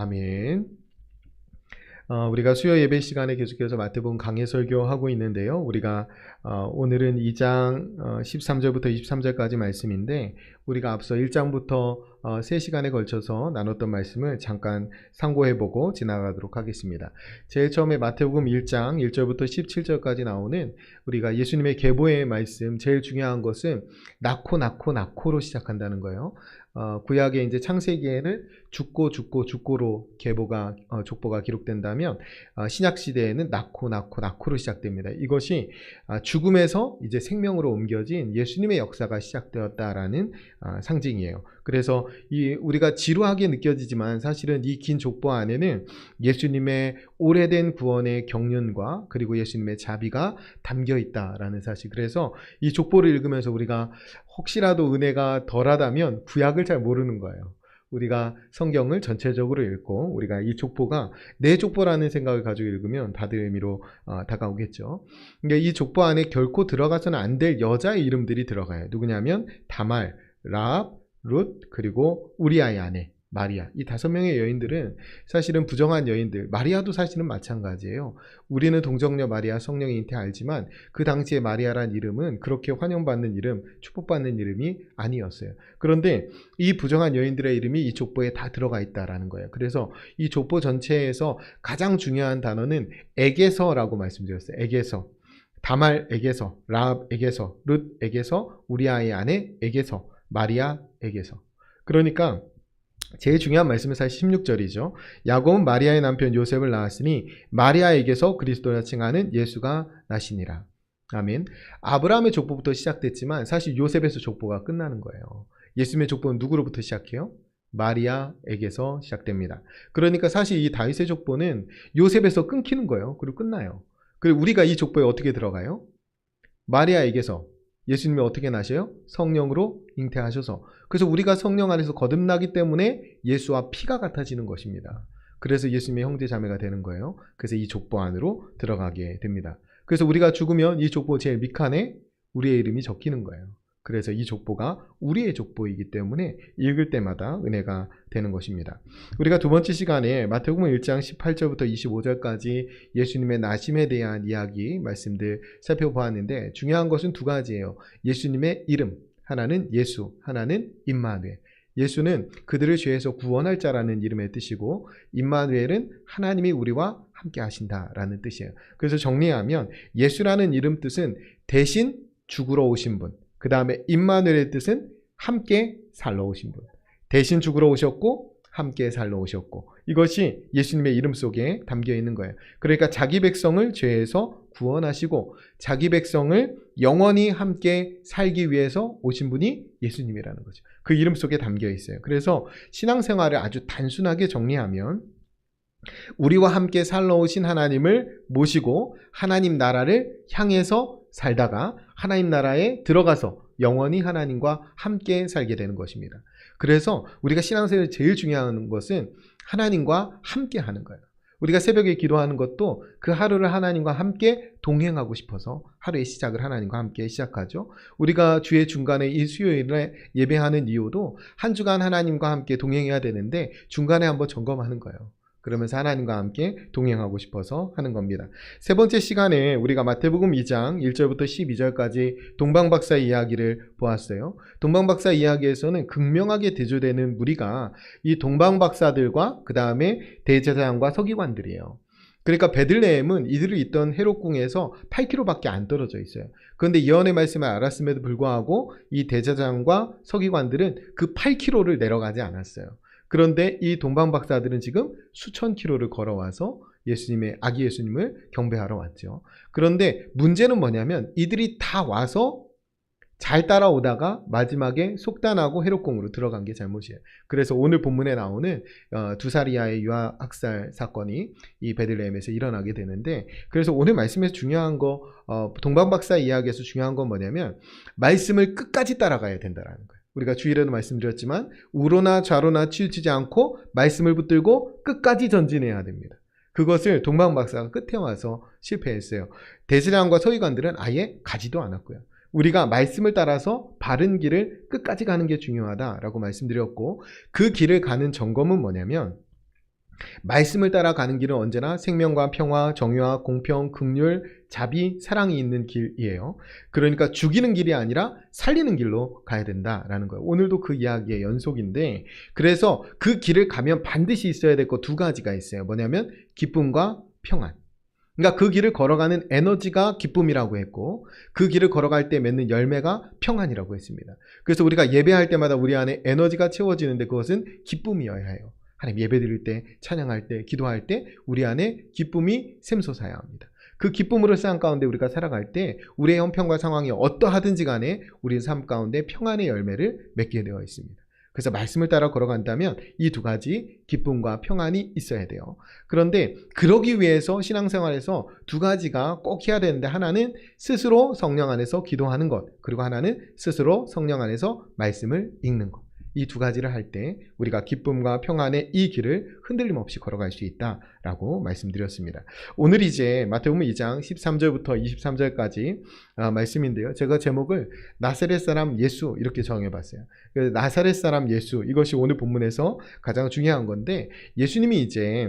아멘. 우리가 수요 예배 시간에 계속해서 마태복음 강해 설교하고 있는데요. 우리가 오늘은 2장 13절부터 23절까지 말씀인데 우리가 앞서 1장부터 3시간에 걸쳐서 나눴던 말씀을 잠깐 상고해보고 지나가도록 하겠습니다. 제일 처음에 마태복음 1장 1절부터 17절까지 나오는 우리가 예수님의 계보의 말씀, 제일 중요한 것은 낳고로 시작한다는 거예요. 구약의 이제 창세기에는 죽고로 계보가 족보가 기록된다면 신약 시대에는 낳고로 시작됩니다. 이것이 죽음에서 이제 생명으로 옮겨진 예수님의 역사가 시작되었다라는 상징이에요. 그래서 우리가 지루하게 느껴지지만 사실은 이 긴 족보 안에는 예수님의 오래된 구원의 경륜과 그리고 예수님의 자비가 담겨 있다라는 사실. 그래서 이 족보를 읽으면서 우리가 혹시라도 은혜가 덜하다면 구약을 잘 모르는 거예요. 우리가 성경을 전체적으로 읽고 우리가 이 족보가 내 족보라는 생각을 가지고 읽으면 다들 의미로 다가오겠죠. 이 족보 안에 결코 들어가서는 안 될 여자의 이름들이 들어가요. 누구냐면 다말, 라합, 룻, 그리고 우리아의 아내 마리아. 이 5명의 여인들은 사실은 부정한 여인들, 마리아도 사실은 마찬가지예요. 우리는 동정녀 마리아 성령의 잉태 알지만 그 당시에 마리아란 이름은 그렇게 환영받는 이름, 축복받는 이름이 아니었어요. 그런데 이 부정한 여인들의 이름이 이 족보에 다 들어가 있다라는 거예요. 그래서 이 족보 전체에서 가장 중요한 단어는 에게서라고 말씀드렸어요. 에게서. 다말에게서, 라합에게서, 룻에게서, 우리아의 아내에게서, 마리아에게서. 그러니까 제일 중요한 말씀은 사실 16절이죠. 야곱은 마리아의 남편 요셉을 낳았으니 마리아에게서 그리스도라 칭하는 예수가 나시니라. 아멘. 아브라함의 족보부터 시작됐지만 사실 요셉에서 족보가 끝나는 거예요. 예수님의 족보는 누구로부터 시작해요? 마리아에게서 시작됩니다. 그러니까 사실 이 다윗의 족보는 요셉에서 끊기는 거예요. 그리고 끝나요. 그리고 우리가 이 족보에 어떻게 들어가요? 마리아에게서. 예수님이 어떻게 나셔요? 성령으로 잉태하셔서. 그래서 우리가 성령 안에서 거듭나기 때문에 예수와 피가 같아지는 것입니다. 그래서 예수님의 형제 자매가 되는 거예요. 그래서 이 족보 안으로 들어가게 됩니다. 그래서 우리가 죽으면 이 족보 제일 밑칸에 우리의 이름이 적히는 거예요. 그래서 이 족보가 우리의 족보이기 때문에 읽을 때마다 은혜가 되는 것입니다. 우리가 두 번째 시간에 마태복음 1장 18절부터 25절까지 예수님의 나심에 대한 이야기 말씀들 살펴보았는데 중요한 것은 두 가지예요. 예수님의 이름, 하나는 예수, 하나는 임마누엘. 예수는 그들을 죄에서 구원할 자라는 이름의 뜻이고 임마누엘은 하나님이 우리와 함께 하신다라는 뜻이에요. 그래서 정리하면 예수라는 이름 뜻은 대신 죽으러 오신 분, 그 다음에 임마누엘의 뜻은 함께 살러 오신 분. 대신 죽으러 오셨고 함께 살러 오셨고 이것이 예수님의 이름 속에 담겨 있는 거예요. 그러니까 자기 백성을 죄에서 구원하시고 자기 백성을 영원히 함께 살기 위해서 오신 분이 예수님이라는 거죠. 그 이름 속에 담겨 있어요. 그래서 신앙생활을 아주 단순하게 정리하면 우리와 함께 살러 오신 하나님을 모시고 하나님 나라를 향해서 살다가 하나님 나라에 들어가서 영원히 하나님과 함께 살게 되는 것입니다. 그래서 우리가 신앙생활에 제일 중요한 것은 하나님과 함께 하는 거예요. 우리가 새벽에 기도하는 것도 그 하루를 하나님과 함께 동행하고 싶어서 하루의 시작을 하나님과 함께 시작하죠. 우리가 주의 중간에 이 수요일에 예배하는 이유도 한 주간 하나님과 함께 동행해야 되는데 중간에 한번 점검하는 거예요. 그러면서 하나님과 함께 동행하고 싶어서 하는 겁니다. 세 번째 시간에 우리가 마태복음 2장 1절부터 12절까지 동방박사 이야기를 보았어요. 동방박사 이야기에서는 극명하게 대조되는 무리가 이 동방박사들과 그 다음에 대제사장과 서기관들이에요. 그러니까 베들레헴은 이들이 있던 헤롯궁에서 8km밖에 안 떨어져 있어요. 그런데 예언의 말씀을 알았음에도 불구하고 이 대제사장과 서기관들은 그 8km를 내려가지 않았어요. 그런데 이 동방박사들은 지금 수천 킬로를 걸어와서 아기 예수님을 경배하러 왔죠. 그런데 문제는 뭐냐면 이들이 다 와서 잘 따라오다가 마지막에 속단하고 헤롯궁으로 들어간 게 잘못이에요. 그래서 오늘 본문에 나오는 두사리아의 유아학살 사건이 이 베들레헴에서 일어나게 되는데 그래서 오늘 말씀에서 중요한 거 동방박사 이야기에서 중요한 건 뭐냐면 말씀을 끝까지 따라가야 된다는 거예요. 우리가 주일에도 말씀드렸지만 우로나 좌로나 치우치지 않고 말씀을 붙들고 끝까지 전진해야 됩니다. 그것을 동방박사가 끝에 와서 실패했어요. 대제사장과 서기관들은 아예 가지도 않았고요. 우리가 말씀을 따라서 바른 길을 끝까지 가는 게 중요하다라고 말씀드렸고 그 길을 가는 점검은 뭐냐면 말씀을 따라가는 길은 언제나 생명과 평화, 정의와 공평, 긍휼, 자비, 사랑이 있는 길이에요. 그러니까 죽이는 길이 아니라 살리는 길로 가야 된다라는 거예요. 오늘도 그 이야기의 연속인데, 그래서 그 길을 가면 반드시 있어야 될 것 두 가지가 있어요. 뭐냐면 기쁨과 평안. 그러니까 그 길을 걸어가는 에너지가 기쁨이라고 했고, 그 길을 걸어갈 때 맺는 열매가 평안이라고 했습니다. 그래서 우리가 예배할 때마다 우리 안에 에너지가 채워지는데 그것은 기쁨이어야 해요. 하나님 예배 드릴 때, 찬양할 때, 기도할 때 우리 안에 기쁨이 샘솟아야 합니다. 그 기쁨으로 삶 가운데 우리가 살아갈 때 우리의 형편과 상황이 어떠하든지 간에 우리 삶 가운데 평안의 열매를 맺게 되어 있습니다. 그래서 말씀을 따라 걸어간다면 이 두 가지 기쁨과 평안이 있어야 돼요. 그런데 그러기 위해서 신앙생활에서 두 가지가 꼭 해야 되는데, 하나는 스스로 성령 안에서 기도하는 것, 그리고 하나는 스스로 성령 안에서 말씀을 읽는 것. 이 두 가지를 할 때 우리가 기쁨과 평안의 이 길을 흔들림 없이 걸어갈 수 있다라고 말씀드렸습니다. 오늘 이제 마태복음 2장 13절부터 23절까지 말씀인데요. 제가 제목을 나사렛 사람 예수 이렇게 정해봤어요. 나사렛 사람 예수, 이것이 오늘 본문에서 가장 중요한 건데, 예수님이 이제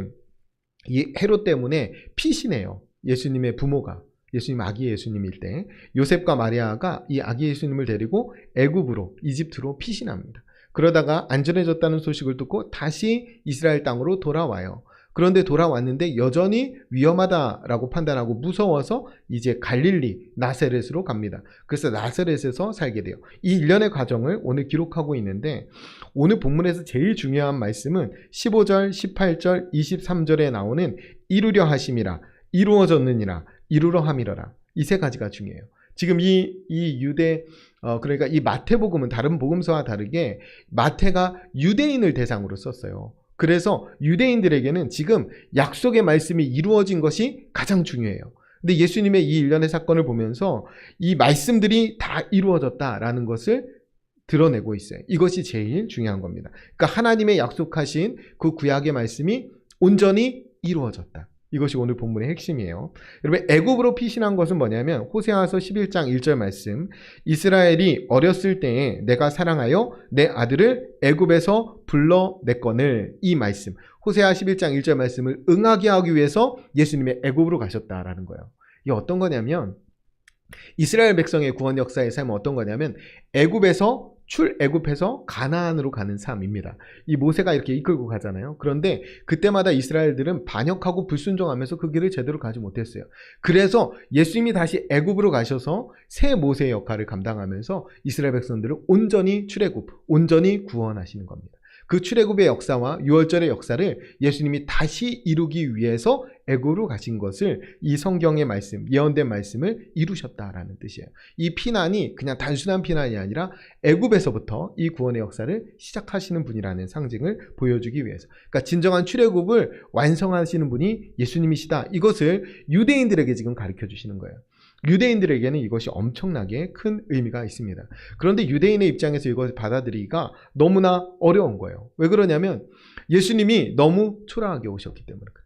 이 헤롯 때문에 피신해요. 예수님의 부모가. 예수님 아기 예수님일 때 요셉과 마리아가 이 아기 예수님을 데리고 애굽으로, 이집트로 피신합니다. 그러다가 안전해졌다는 소식을 듣고 다시 이스라엘 땅으로 돌아와요. 그런데 돌아왔는데 여전히 위험하다라고 판단하고 무서워서 이제 갈릴리 나사렛으로 갑니다. 그래서 나사렛에서 살게 돼요. 이 일련의 과정을 오늘 기록하고 있는데, 오늘 본문에서 제일 중요한 말씀은 15절, 18절, 23절에 나오는 이루려 하심이라, 이루어졌느니라, 이루러 함이러라. 이 세 가지가 중요해요. 지금 이 유대, 그러니까 이 마태복음은 다른 복음서와 다르게 마태가 유대인을 대상으로 썼어요. 그래서 유대인들에게는 지금 약속의 말씀이 이루어진 것이 가장 중요해요. 근데 예수님의 이 일련의 사건을 보면서 이 말씀들이 다 이루어졌다라는 것을 드러내고 있어요. 이것이 제일 중요한 겁니다. 그러니까 하나님의 약속하신 그 구약의 말씀이 온전히 이루어졌다. 이것이 오늘 본문의 핵심이에요. 여러분, 애굽으로 피신한 것은 뭐냐면 호세아서 11장 1절 말씀, 이스라엘이 어렸을 때에 내가 사랑하여 내 아들을 애굽에서 불러냈거늘, 이 말씀, 호세아 11장 1절 말씀을 응하게 하기 위해서 예수님의 애굽으로 가셨다라는 거예요. 이게 어떤 거냐면, 이스라엘 백성의 구원 역사의 삶은 어떤 거냐면 애굽에서 출애굽해서 가나안으로 가는 삶입니다. 이 모세가 이렇게 이끌고 가잖아요. 그런데 그때마다 이스라엘들은 반역하고 불순종하면서 그 길을 제대로 가지 못했어요. 그래서 예수님이 다시 애굽으로 가셔서 새 모세의 역할을 감당하면서 이스라엘 백성들을 온전히 출애굽, 온전히 구원하시는 겁니다. 그 출애굽의 역사와 유월절의 역사를 예수님이 다시 이루기 위해서 애굽으로 가신 것을 이 성경의 말씀, 예언된 말씀을 이루셨다라는 뜻이에요. 이 피난이 그냥 단순한 피난이 아니라 애굽에서부터 이 구원의 역사를 시작하시는 분이라는 상징을 보여주기 위해서. 그러니까 진정한 출애굽을 완성하시는 분이 예수님이시다. 이것을 유대인들에게 지금 가르쳐 주시는 거예요. 유대인들에게는 이것이 엄청나게 큰 의미가 있습니다. 그런데 유대인의 입장에서 이것을 받아들이기가 너무나 어려운 거예요. 왜 그러냐면 예수님이 너무 초라하게 오셨기 때문에 그래요.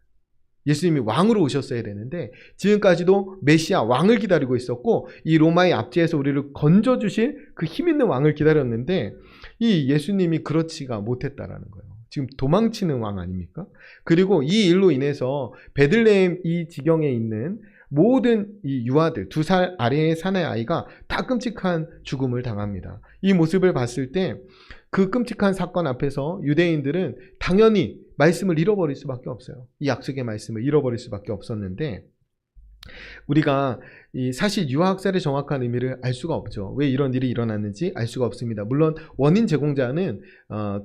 예수님이 왕으로 오셨어야 되는데 지금까지도 메시아 왕을 기다리고 있었고, 이 로마의 압제에서 우리를 건져주실 그 힘있는 왕을 기다렸는데 이 예수님이 그렇지가 못했다라는 거예요. 지금 도망치는 왕 아닙니까? 그리고 이 일로 인해서 베들레헴 이 지경에 있는 모든 이 유아들, 2살 아래의 사내 아이가 다 끔찍한 죽음을 당합니다. 이 모습을 봤을 때 그 끔찍한 사건 앞에서 유대인들은 당연히 말씀을 잃어버릴 수밖에 없어요. 이 약속의 말씀을 잃어버릴 수밖에 없었는데, 우리가 사실 유아학살의 정확한 의미를 알 수가 없죠. 왜 이런 일이 일어났는지 알 수가 없습니다. 물론 원인 제공자는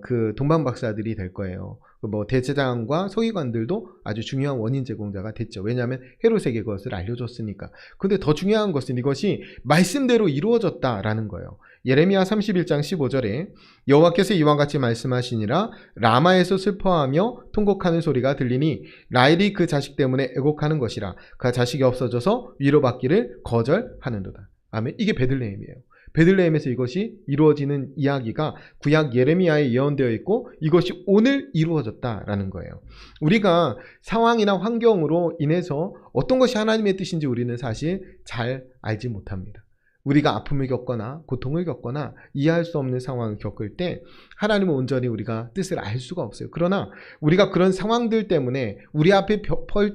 그 동방 박사들이 될 거예요. 뭐 대제사장과 서기관들도 아주 중요한 원인 제공자가 됐죠. 왜냐하면 헤롯에게 그것을 알려줬으니까. 근데 더 중요한 것은 이것이 말씀대로 이루어졌다라는 거예요. 예레미야 31장 15절에 여호와께서 이와 같이 말씀하시니라, 라마에서 슬퍼하며 통곡하는 소리가 들리니 라헬이 그 자식 때문에 애곡하는 것이라, 그 자식이 없어져서 위로받기를 거절하는도다. 아멘. 이게 베들레헴이에요. 베들레헴에서 이것이 이루어지는 이야기가 구약 예레미야에 예언되어 있고 이것이 오늘 이루어졌다라는 거예요. 우리가 상황이나 환경으로 인해서 어떤 것이 하나님의 뜻인지 우리는 사실 잘 알지 못합니다. 우리가 아픔을 겪거나 고통을 겪거나 이해할 수 없는 상황을 겪을 때 하나님은 온전히 우리가 뜻을 알 수가 없어요. 그러나 우리가 그런 상황들 때문에 우리 앞에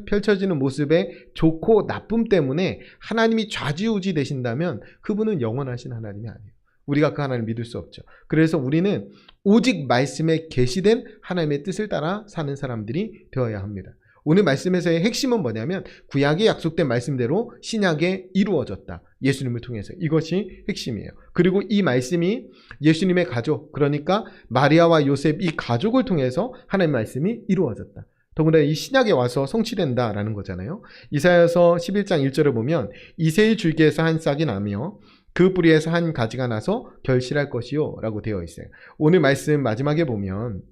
펼쳐지는 모습의 좋고 나쁨 때문에 하나님이 좌지우지 되신다면 그분은 영원하신 하나님이 아니에요. 우리가 그 하나님을 믿을 수 없죠. 그래서 우리는 오직 말씀에 계시된 하나님의 뜻을 따라 사는 사람들이 되어야 합니다. 오늘 말씀에서의 핵심은 뭐냐면 구약에 약속된 말씀대로 신약에 이루어졌다. 예수님을 통해서. 이것이 핵심이에요. 그리고 이 말씀이 예수님의 가족, 그러니까 마리아와 요셉 이 가족을 통해서 하나님의 말씀이 이루어졌다. 더군다나 이 신약에 와서 성취된다라는 거잖아요. 이사야서 11장 1절을 보면 이새의 줄기에서 한 싹이 나며 그 뿌리에서 한 가지가 나서 결실할 것이요 라고 되어 있어요. 오늘 말씀 마지막에 보면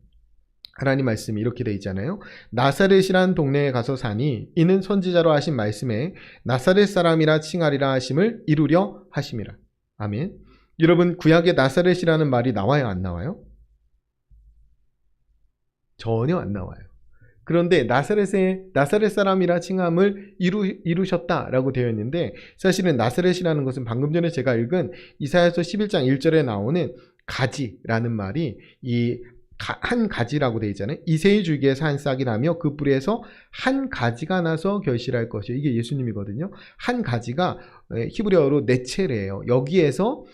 하나님 말씀이 이렇게 되어 있잖아요. 나사렛이란 동네에 가서 사니 이는 선지자로 하신 말씀에 나사렛 사람이라 칭하리라 하심을 이루려 하심이라. 아멘. 여러분 구약에 나사렛이라는 말이 나와요, 안 나와요? 전혀 안 나와요. 그런데 나사렛 사람이라 칭함을 이루셨다라고 되어 있는데 사실은 나사렛이라는 것은 방금 전에 제가 읽은 이사야서 11장 1절에 나오는 가지라는 말이 이 한 가지라고 되어 있잖아요. 이새의 줄기에서 한 싹이 나며 그 뿌리에서 한 가지가 나서 결실할 것이요. 이게 예수님이거든요. 한 가지가 히브리어로 네체레예요. 여기에서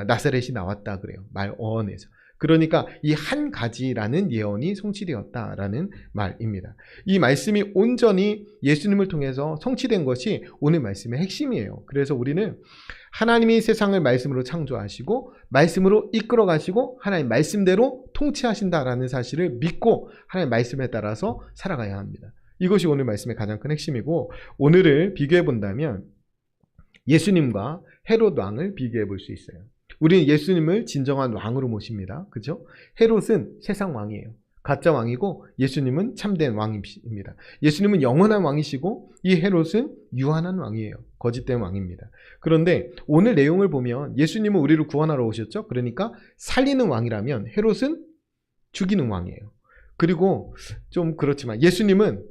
나사렛이 나왔다 그래요. 말어원에서. 그러니까 이 한 가지라는 예언이 성취되었다라는 말입니다. 이 말씀이 온전히 예수님을 통해서 성취된 것이 오늘 말씀의 핵심이에요. 그래서 우리는 하나님이 세상을 말씀으로 창조하시고 말씀으로 이끌어 가시고 하나님 말씀대로 통치하신다라는 사실을 믿고 하나님 말씀에 따라서 살아가야 합니다. 이것이 오늘 말씀의 가장 큰 핵심이고 오늘을 비교해 본다면 예수님과 헤롯 왕을 비교해 볼 수 있어요. 우리는 예수님을 진정한 왕으로 모십니다. 그죠? 헤롯은 세상 왕이에요. 가짜 왕이고 예수님은 참된 왕입니다. 예수님은 영원한 왕이시고 이 헤롯은 유한한 왕이에요. 거짓된 왕입니다. 그런데 오늘 내용을 보면 예수님은 우리를 구원하러 오셨죠? 그러니까 살리는 왕이라면 헤롯은 죽이는 왕이에요. 그리고 좀 그렇지만 예수님은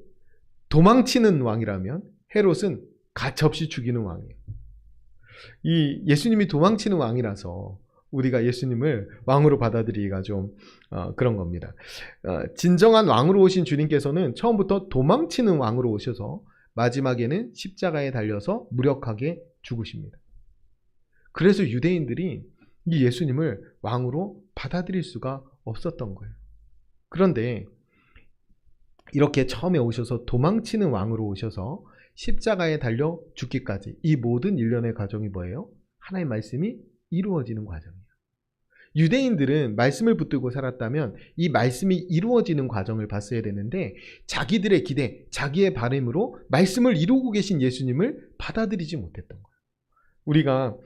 도망치는 왕이라면 헤롯은 가차없이 죽이는 왕이에요. 이 예수님이 도망치는 왕이라서 우리가 예수님을 왕으로 받아들이기가 좀 그런 겁니다. 진정한 왕으로 오신 주님께서는 처음부터 도망치는 왕으로 오셔서 마지막에는 십자가에 달려서 무력하게 죽으십니다. 그래서 유대인들이 이 예수님을 왕으로 받아들일 수가 없었던 거예요. 그런데 이렇게 처음에 오셔서 도망치는 왕으로 오셔서 십자가에 달려 죽기까지 이 모든 일련의 과정이 뭐예요? 하나님의 말씀이 이루어지는 과정이에요. 유대인들은 말씀을 붙들고 살았다면 이 말씀이 이루어지는 과정을 봤어야 되는데 자기들의 기대, 자기의 바람으로 말씀을 이루고 계신 예수님을 받아들이지 못했던 거예요.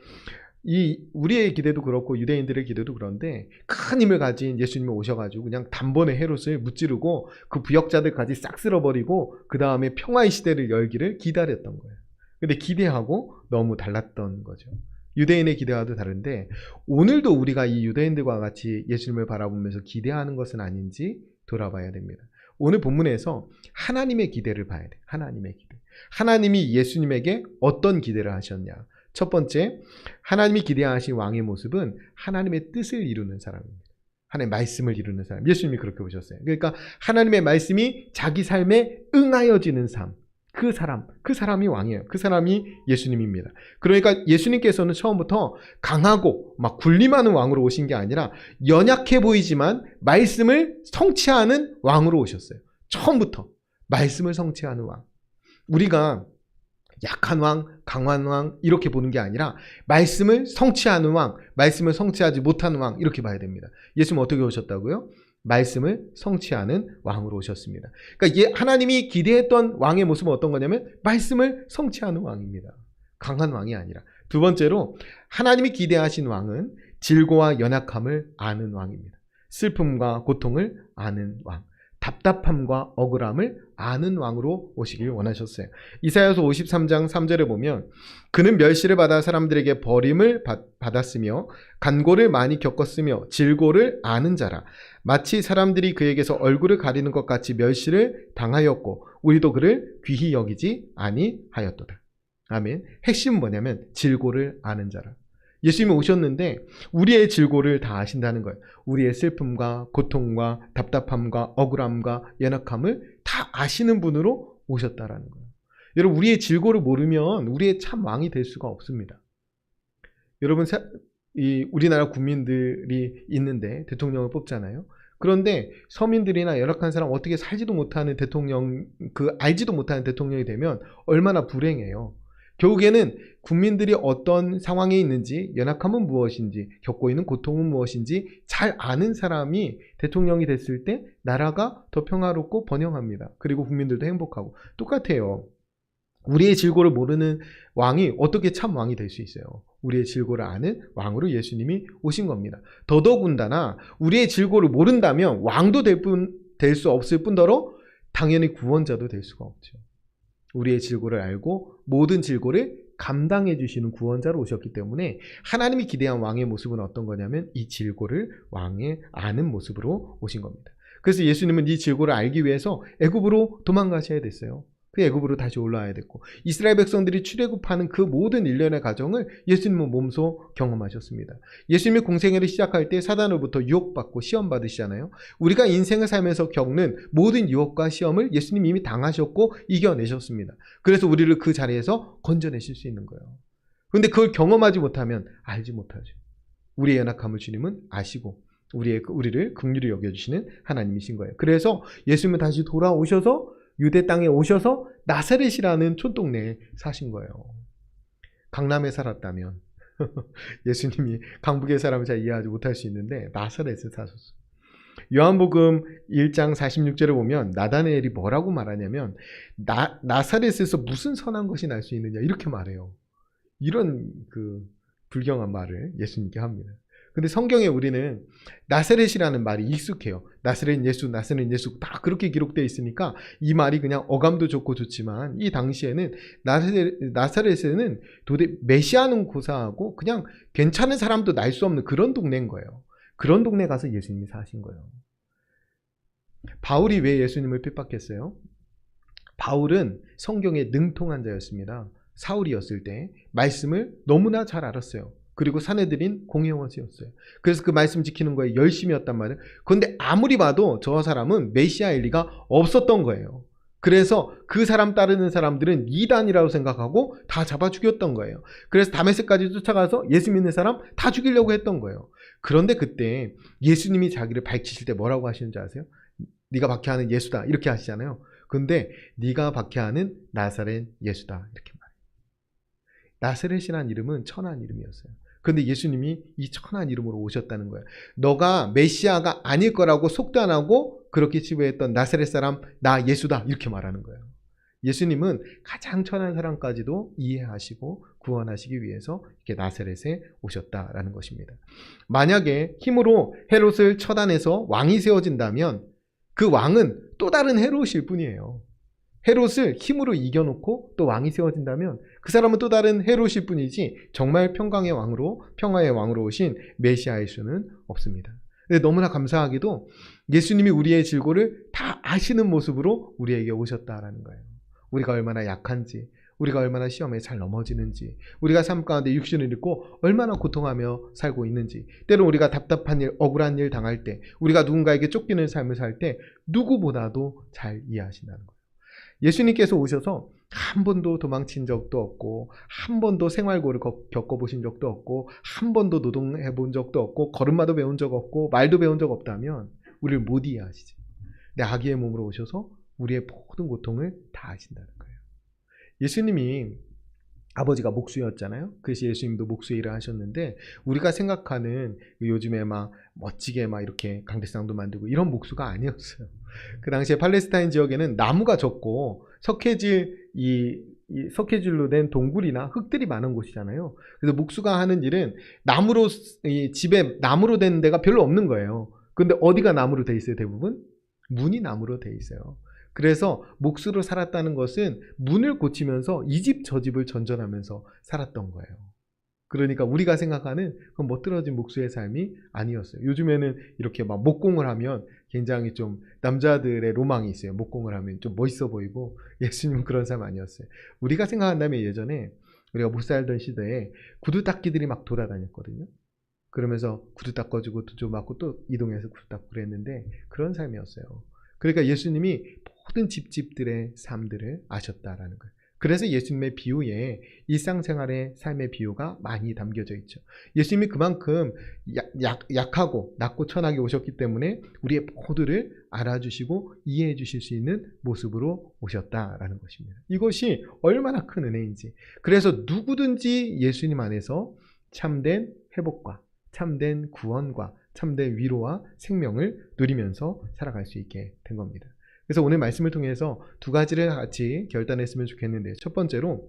우리의 기대도 그렇고 유대인들의 기대도 그런데 큰 힘을 가진 예수님이 오셔가지고 그냥 단번에 헤롯을 무찌르고 그 부역자들까지 싹 쓸어버리고 그 다음에 평화의 시대를 열기를 기다렸던 거예요. 근데 기대하고 너무 달랐던 거죠. 유대인의 기대와도 다른데 오늘도 우리가 이 유대인들과 같이 예수님을 바라보면서 기대하는 것은 아닌지 돌아봐야 됩니다. 오늘 본문에서 하나님의 기대를 봐야 돼요. 하나님의 기대. 하나님이 예수님에게 어떤 기대를 하셨냐. 첫 번째, 하나님이 기대하신 왕의 모습은 하나님의 뜻을 이루는 사람입니다. 하나님의 말씀을 이루는 사람. 예수님이 그렇게 보셨어요. 그러니까 하나님의 말씀이 자기 삶에 응하여지는 삶. 그 사람이 왕이에요. 그 사람이 예수님입니다. 그러니까 예수님께서는 처음부터 강하고 막 군림하는 왕으로 오신 게 아니라 연약해 보이지만 말씀을 성취하는 왕으로 오셨어요. 처음부터 말씀을 성취하는 왕. 우리가 약한 왕, 강한 왕 이렇게 보는 게 아니라 말씀을 성취하는 왕, 말씀을 성취하지 못하는 왕 이렇게 봐야 됩니다. 예수님은 어떻게 오셨다고요? 말씀을 성취하는 왕으로 오셨습니다. 그러니까 하나님이 기대했던 왕의 모습은 어떤 거냐면 말씀을 성취하는 왕입니다. 강한 왕이 아니라. 두 번째로 하나님이 기대하신 왕은 질고와 연약함을 아는 왕입니다. 슬픔과 고통을 아는 왕. 답답함과 억울함을 아는 왕으로 오시길 원하셨어요. 이사야서 53장 3절에 보면 그는 멸시를 받아 사람들에게 버림을 받았으며 간고를 많이 겪었으며 질고를 아는 자라. 마치 사람들이 그에게서 얼굴을 가리는 것 같이 멸시를 당하였고 우리도 그를 귀히 여기지 아니하였도다. 아멘. 핵심은 뭐냐면 질고를 아는 자라. 예수님이 오셨는데 우리의 질고를 다 아신다는 거예요. 우리의 슬픔과 고통과 답답함과 억울함과 연약함을 다 아시는 분으로 오셨다라는 거예요. 여러분, 우리의 질고를 모르면 우리의 참 왕이 될 수가 없습니다. 여러분, 우리나라 국민들이 있는데 대통령을 뽑잖아요. 그런데 서민들이나 열악한 사람, 어떻게 살지도 못하는 대통령, 알지도 못하는 대통령이 되면 얼마나 불행해요. 결국에는 국민들이 어떤 상황에 있는지, 연약함은 무엇인지, 겪고 있는 고통은 무엇인지 잘 아는 사람이 대통령이 됐을 때 나라가 더 평화롭고 번영합니다. 그리고 국민들도 행복하고. 똑같아요. 우리의 질고를 모르는 왕이 어떻게 참 왕이 될 수 있어요? 우리의 질고를 아는 왕으로 예수님이 오신 겁니다. 더더군다나 우리의 질고를 모른다면 왕도 될 수 없을 뿐더러 당연히 구원자도 될 수가 없죠. 우리의 질고를 알고 모든 질고를 감당해 주시는 구원자로 오셨기 때문에 하나님이 기대한 왕의 모습은 어떤 거냐면 이 질고를 왕의 아는 모습으로 오신 겁니다. 그래서 예수님은 이 질고를 알기 위해서 애굽으로 도망가셔야 됐어요. 그 애굽으로 다시 올라와야 됐고, 이스라엘 백성들이 출애굽하는 그 모든 일련의 과정을 예수님은 몸소 경험하셨습니다. 예수님이 공생애를 시작할 때 사단으로부터 유혹받고 시험 받으시잖아요. 우리가 인생을 살면서 겪는 모든 유혹과 시험을 예수님이 이미 당하셨고 이겨내셨습니다. 그래서 우리를 그 자리에서 건져내실 수 있는 거예요. 그런데 그걸 경험하지 못하면 알지 못하죠. 우리의 연약함을 주님은 아시고 우리를 긍휼히 여겨주시는 하나님이신 거예요. 그래서 예수님은 다시 돌아오셔서 유대 땅에 오셔서 나사렛이라는 촌동네에 사신 거예요. 강남에 살았다면 예수님이 강북의 사람을 잘 이해하지 못할 수 있는데 나사렛에 사셨어요. 요한복음 1장 46절에 보면 나다나엘이 뭐라고 말하냐면 나사렛에서 무슨 선한 것이 날 수 있느냐 이렇게 말해요. 이런 불경한 말을 예수님께 합니다. 근데 성경에 우리는 나사렛이라는 말이 익숙해요. 나사렛 예수 다 그렇게 기록되어 있으니까 이 말이 그냥 어감도 좋고 좋지만 이 당시에는 나사렛에는 도대체 메시아는 고사하고 그냥 괜찮은 사람도 날 수 없는 그런 동네인 거예요. 그런 동네 가서 예수님이 사신 거예요. 바울이 왜 예수님을 핍박했어요? 바울은 성경에 능통한 자였습니다. 사울이었을 때 말씀을 너무나 잘 알았어요. 그리고 사내들인 공회원이었어요. 그래서 그 말씀 지키는 거에 열심이었단 말이에요. 그런데 아무리 봐도 저 사람은 메시아일 리가 없었던 거예요. 그래서 그 사람 따르는 사람들은 이단이라고 생각하고 다 잡아 죽였던 거예요. 그래서 다메섹까지 쫓아가서 예수 믿는 사람 다 죽이려고 했던 거예요. 그런데 그때 예수님이 자기를 밝히실 때 뭐라고 하시는지 아세요? 네가 박해하는 예수다 이렇게 하시잖아요. 근데 네가 박해하는 나사렛 예수다 이렇게 말해요. 나사렛이라는 이름은 천한 이름이었어요. 그런데 예수님이 이 천한 이름으로 오셨다는 거예요. 너가 메시아가 아닐 거라고 속도 안 하고 그렇게 치부했던 나사렛 사람 나 예수다 이렇게 말하는 거예요. 예수님은 가장 천한 사람까지도 이해하시고 구원하시기 위해서 이렇게 나사렛에 오셨다라는 것입니다. 만약에 힘으로 헤롯을 처단해서 왕이 세워진다면 그 왕은 또 다른 헤롯일 뿐이에요. 헤롯을 힘으로 이겨놓고 또 왕이 세워진다면 그 사람은 또 다른 헤롯일 뿐이지 정말 평강의 왕으로 평화의 왕으로 오신 메시아일 수는 없습니다. 근데 너무나 감사하게도 예수님이 우리의 질고를 다 아시는 모습으로 우리에게 오셨다라는 거예요. 우리가 얼마나 약한지, 우리가 얼마나 시험에 잘 넘어지는지, 우리가 삶 가운데 육신을 잃고 얼마나 고통하며 살고 있는지, 때로 우리가 답답한 일, 억울한 일 당할 때, 우리가 누군가에게 쫓기는 삶을 살 때 누구보다도 잘 이해하신다는 거예요. 예수님께서 오셔서 한 번도 도망친 적도 없고 한 번도 생활고를 겪어보신 적도 없고 한 번도 노동해 본 적도 없고 걸음마도 배운 적 없고 말도 배운 적 없다면 우리를 못 이해하시죠. 근데 아기의 몸으로 오셔서 우리의 모든 고통을 다 아신다는 거예요. 예수님이 아버지가 목수였잖아요. 그래서 예수님도 목수 일을 하셨는데 우리가 생각하는 요즘에 막 멋지게 막 이렇게 강대상도 만들고 이런 목수가 아니었어요. 그 당시에 팔레스타인 지역에는 나무가 적고 석회질로 된 동굴이나 흙들이 많은 곳이잖아요. 그래서 목수가 하는 일은 나무로 집에 나무로 된 데가 별로 없는 거예요. 근데 어디가 나무로 돼 있어요? 대부분 문이 나무로 돼 있어요. 그래서 목수로 살았다는 것은 문을 고치면서 이 집 저 집을 전전하면서 살았던 거예요. 그러니까 우리가 생각하는 그 멋들어진 목수의 삶이 아니었어요. 요즘에는 이렇게 막 목공을 하면 굉장히 좀 남자들의 로망이 있어요. 목공을 하면 좀 멋있어 보이고 예수님은 그런 삶 아니었어요. 우리가 생각한다면 예전에 우리가 못 살던 시대에 구두 닦기들이 막 돌아다녔거든요. 그러면서 구두 닦아주고 좀 맞고 또 이동해서 구두 닦고 그랬는데 그런 삶이었어요. 그러니까 예수님이 모든 집집들의 삶들을 아셨다라는 거예요. 그래서 예수님의 비유에 일상생활의 삶의 비유가 많이 담겨져 있죠. 예수님이 그만큼 약하고 낮고 천하게 오셨기 때문에 우리의 모두를 알아주시고 이해해 주실 수 있는 모습으로 오셨다라는 것입니다. 이것이 얼마나 큰 은혜인지. 그래서 누구든지 예수님 안에서 참된 회복과 참된 구원과 참된 위로와 생명을 누리면서 살아갈 수 있게 된 겁니다. 그래서 오늘 말씀을 통해서 두 가지를 같이 결단했으면 좋겠는데, 첫 번째로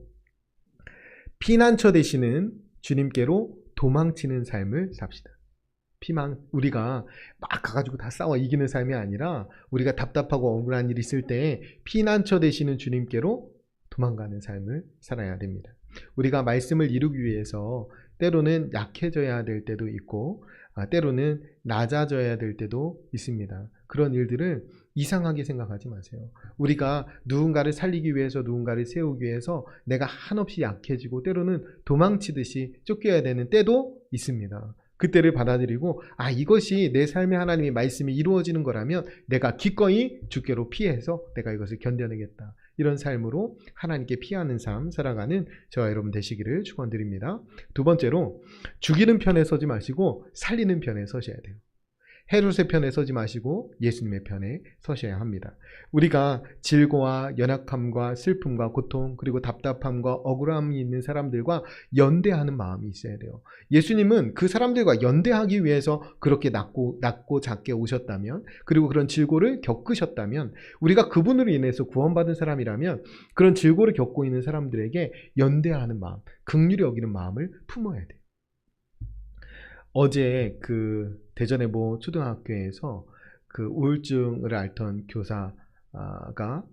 피난처 되시는 주님께로 도망치는 삶을 삽시다. 우리가 막 가가지고 다 싸워 이기는 삶이 아니라 우리가 답답하고 억울한 일이 있을 때 피난처 되시는 주님께로 도망가는 삶을 살아야 됩니다. 우리가 말씀을 이루기 위해서 때로는 약해져야 될 때도 있고 때로는 낮아져야 될 때도 있습니다. 그런 일들을 이상하게 생각하지 마세요. 우리가 누군가를 살리기 위해서, 누군가를 세우기 위해서 내가 한없이 약해지고 때로는 도망치듯이 쫓겨야 되는 때도 있습니다. 그때를 받아들이고 이것이 내 삶에 하나님의 말씀이 이루어지는 거라면 내가 기꺼이 주께로 피해서 내가 이것을 견뎌내겠다. 이런 삶으로 하나님께 피하는 삶 살아가는 저와 여러분 되시기를 축원드립니다. 두 번째로 죽이는 편에 서지 마시고 살리는 편에 서셔야 돼요. 헤롯의 편에 서지 마시고 예수님의 편에 서셔야 합니다. 우리가 질고와 연약함과 슬픔과 고통 그리고 답답함과 억울함이 있는 사람들과 연대하는 마음이 있어야 돼요. 예수님은 그 사람들과 연대하기 위해서 그렇게 낮고 작게 오셨다면, 그리고 그런 질고를 겪으셨다면, 우리가 그분으로 인해서 구원받은 사람이라면 그런 질고를 겪고 있는 사람들에게 연대하는 마음, 긍휼히 여기는 마음을 품어야 돼요. 어제 대전의 모 초등학교에서 우울증을 앓던 교사가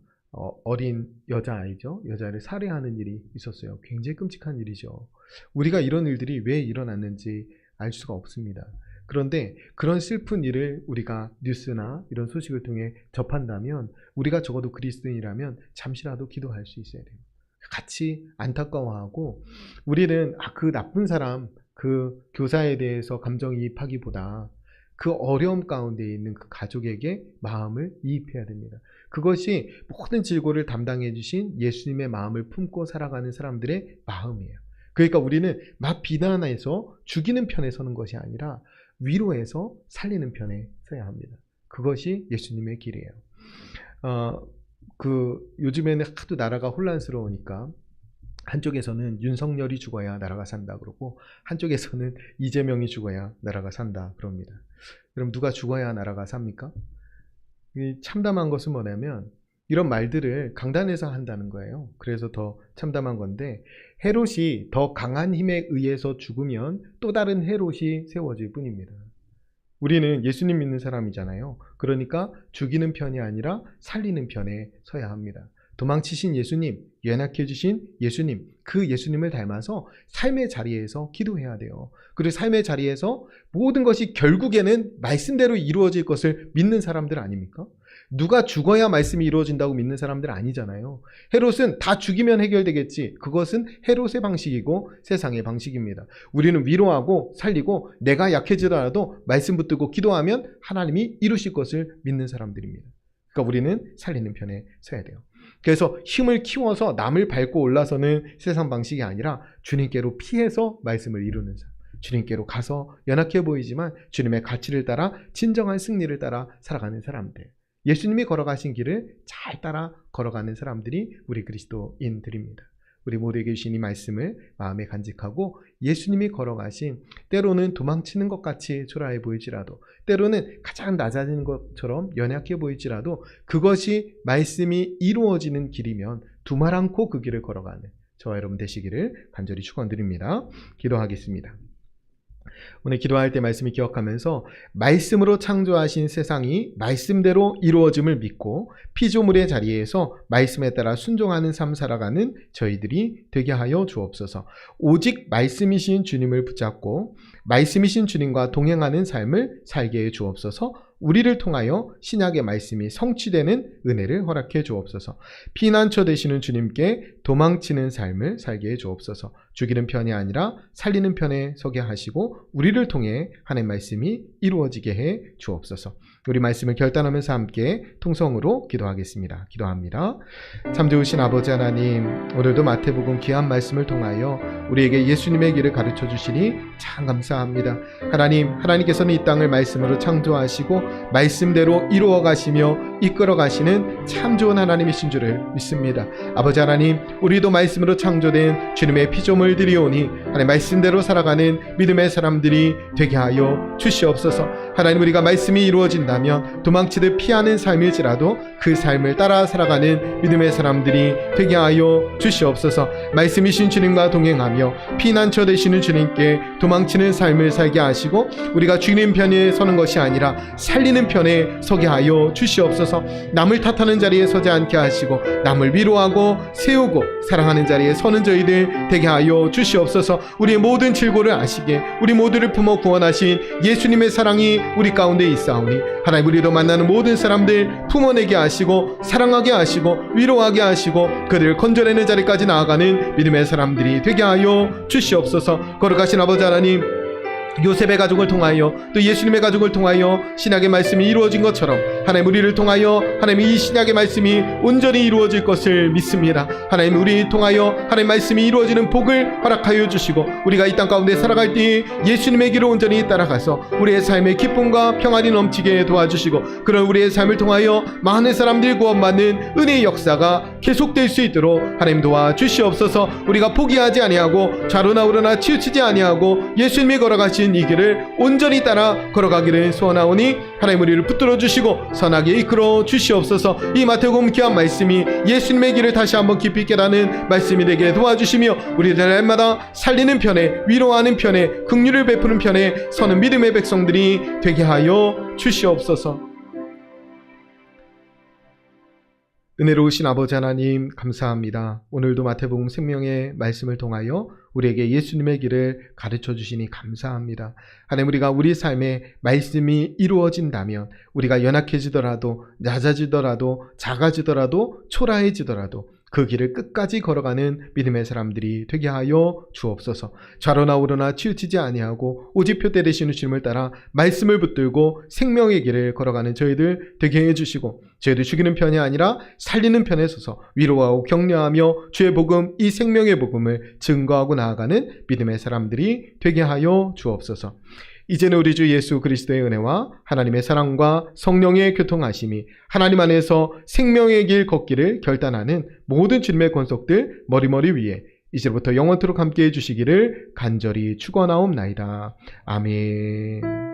어린 여자아이죠. 여자를 살해하는 일이 있었어요. 굉장히 끔찍한 일이죠. 우리가 이런 일들이 왜 일어났는지 알 수가 없습니다. 그런데 그런 슬픈 일을 우리가 뉴스나 이런 소식을 통해 접한다면 우리가 적어도 그리스도인이라면 잠시라도 기도할 수 있어야 돼요. 같이 안타까워하고 우리는 그 나쁜 사람, 그 교사에 대해서 감정이입하기보다 그 어려움 가운데 있는 그 가족에게 마음을 이입해야 됩니다. 그것이 모든 질고를 담당해 주신 예수님의 마음을 품고 살아가는 사람들의 마음이에요. 그러니까 우리는 막 비난해서 죽이는 편에 서는 것이 아니라 위로해서 살리는 편에 서야 합니다. 그것이 예수님의 길이에요. 요즘에는 하도 나라가 혼란스러우니까 한쪽에서는 윤석열이 죽어야 나라가 산다 그러고 한쪽에서는 이재명이 죽어야 나라가 산다 그럽니다. 그럼 누가 죽어야 나라가 삽니까? 참담한 것은 뭐냐면 이런 말들을 강단에서 한다는 거예요. 그래서 더 참담한 건데, 헤롯이 더 강한 힘에 의해서 죽으면 또 다른 헤롯이 세워질 뿐입니다. 우리는 예수님 믿는 사람이잖아요. 그러니까 죽이는 편이 아니라 살리는 편에 서야 합니다. 도망치신 예수님, 연약해 주신 예수님, 그 예수님을 닮아서 삶의 자리에서 기도해야 돼요. 그리고 삶의 자리에서 모든 것이 결국에는 말씀대로 이루어질 것을 믿는 사람들 아닙니까? 누가 죽어야 말씀이 이루어진다고 믿는 사람들 아니잖아요. 헤롯은 다 죽이면 해결되겠지. 그것은 헤롯의 방식이고 세상의 방식입니다. 우리는 위로하고 살리고 내가 약해지더라도 말씀 붙들고 기도하면 하나님이 이루실 것을 믿는 사람들입니다. 그러니까 우리는 살리는 편에 서야 돼요. 그래서 힘을 키워서 남을 밟고 올라서는 세상 방식이 아니라 주님께로 피해서 말씀을 이루는 삶. 주님께로 가서 연약해 보이지만 주님의 가치를 따라 진정한 승리를 따라 살아가는 사람들. 예수님이 걸어가신 길을 잘 따라 걸어가는 사람들이 우리 그리스도인들입니다. 우리 모두에게 주신 이 말씀을 마음에 간직하고 예수님이 걸어가신, 때로는 도망치는 것 같이 초라해 보일지라도, 때로는 가장 낮아지는 것처럼 연약해 보일지라도 그것이 말씀이 이루어지는 길이면 두말 않고 그 길을 걸어가는 저와 여러분 되시기를 간절히 축원드립니다. 기도하겠습니다. 오늘 기도할 때 말씀을 기억하면서 말씀으로 창조하신 세상이 말씀대로 이루어짐을 믿고 피조물의 자리에서 말씀에 따라 순종하는 삶 살아가는 저희들이 되게 하여 주옵소서. 오직 말씀이신 주님을 붙잡고 말씀이신 주님과 동행하는 삶을 살게 해 주옵소서. 우리를 통하여 신약의 말씀이 성취되는 은혜를 허락해 주옵소서. 피난처 되시는 주님께 도망치는 삶을 살게 해 주옵소서. 죽이는 편이 아니라 살리는 편에 서게 하시고 우리를 통해 하나님의 말씀이 이루어지게 해 주옵소서. 우리 말씀을 결단하면서 함께 통성으로 기도하겠습니다. 기도합니다. 참 좋으신 아버지 하나님, 오늘도 마태복음 귀한 말씀을 통하여 우리에게 예수님의 길을 가르쳐 주시니 참 감사합니다. 하나님께서는 이 땅을 말씀으로 창조하시고 말씀대로 이루어 가시며 이끌어 가시는 참 좋은 하나님이신 줄을 믿습니다. 아버지 하나님, 우리도 말씀으로 창조된 주님의 피조물 들이오니 하나님 말씀대로 살아가는 믿음의 사람들이 되게 하여 주시옵소서. 하나님, 우리가 말씀이 이루어진다면 도망치듯 피하는 삶일지라도 그 삶을 따라 살아가는 믿음의 사람들이 되게 하여 주시옵소서. 말씀이신 주님과 동행하며 피난처 되시는 주님께 도망치는 삶을 살게 하시고 우리가 죽이는 편에 서는 것이 아니라 살리는 편에 서게 하여 주시옵소서. 남을 탓하는 자리에 서지 않게 하시고 남을 위로하고 세우고 사랑하는 자리에 서는 저희들 되게 하여 주시옵소서. 우리의 모든 질고를 아시게 우리 모두를 품어 구원하신 예수님의 사랑이 우리 가운데 있사오니 하나님, 우리도 만나는 모든 사람들 품어내게 하시고 사랑하게 하시고 위로하게 하시고 그들을 건져내는 자리까지 나아가는 믿음의 사람들이 되게 하여 주시옵소서. 거룩하신 아버지 하나님, 요셉의 가족을 통하여 또 예수님의 가족을 통하여 신약의 말씀이 이루어진 것처럼 하나님, 우리를 통하여 하나님 이 신약의 말씀이 온전히 이루어질 것을 믿습니다. 하나님, 우리 통하여 하나님 말씀이 이루어지는 복을 허락하여 주시고 우리가 이 땅 가운데 살아갈 때 예수님의 길을 온전히 따라가서 우리의 삶에 기쁨과 평안이 넘치게 도와주시고 그런 우리의 삶을 통하여 많은 사람들이 구원받는 은혜의 역사가 계속될 수 있도록 하나님 도와주시옵소서. 우리가 포기하지 아니하고 좌로나 우로나 치우치지 아니하고 예수님이 걸어가신 이 길을 온전히 따라 걸어가기를 소원하오니 하나님, 우리를 붙들어 주시고 선하게 이끌어 주시옵소서. 이 마태복음 귀한 말씀이 예수님의 길을 다시 한번 깊이 깨닫는 말씀이 되게 도와주시며 우리들 날마다 살리는 편에 위로하는 편에 긍휼을 베푸는 편에 서는 믿음의 백성들이 되게 하여 주시옵소서. 은혜로우신 아버지 하나님, 감사합니다. 오늘도 마태복음 생명의 말씀을 통하여 우리에게 예수님의 길을 가르쳐 주시니 감사합니다. 하나님, 우리가 우리 삶에 말씀이 이루어진다면 우리가 연약해지더라도 낮아지더라도 작아지더라도 초라해지더라도 그 길을 끝까지 걸어가는 믿음의 사람들이 되게 하여 주옵소서. 좌로나 우로나 치우치지 아니하고 오직 표대 되시는 주님을 따라 말씀을 붙들고 생명의 길을 걸어가는 저희들 되게 해주시고 저희들 죽이는 편이 아니라 살리는 편에 서서 위로하고 격려하며 주의 복음, 이 생명의 복음을 증거하고 나아가는 믿음의 사람들이 되게 하여 주옵소서. 이제는 우리 주 예수 그리스도의 은혜와 하나님의 사랑과 성령의 교통하심이 하나님 안에서 생명의 길 걷기를 결단하는 모든 주님의 권속들 머리머리 위에 이제부터 영원토록 함께해 주시기를 간절히 축원하옵나이다. 아멘.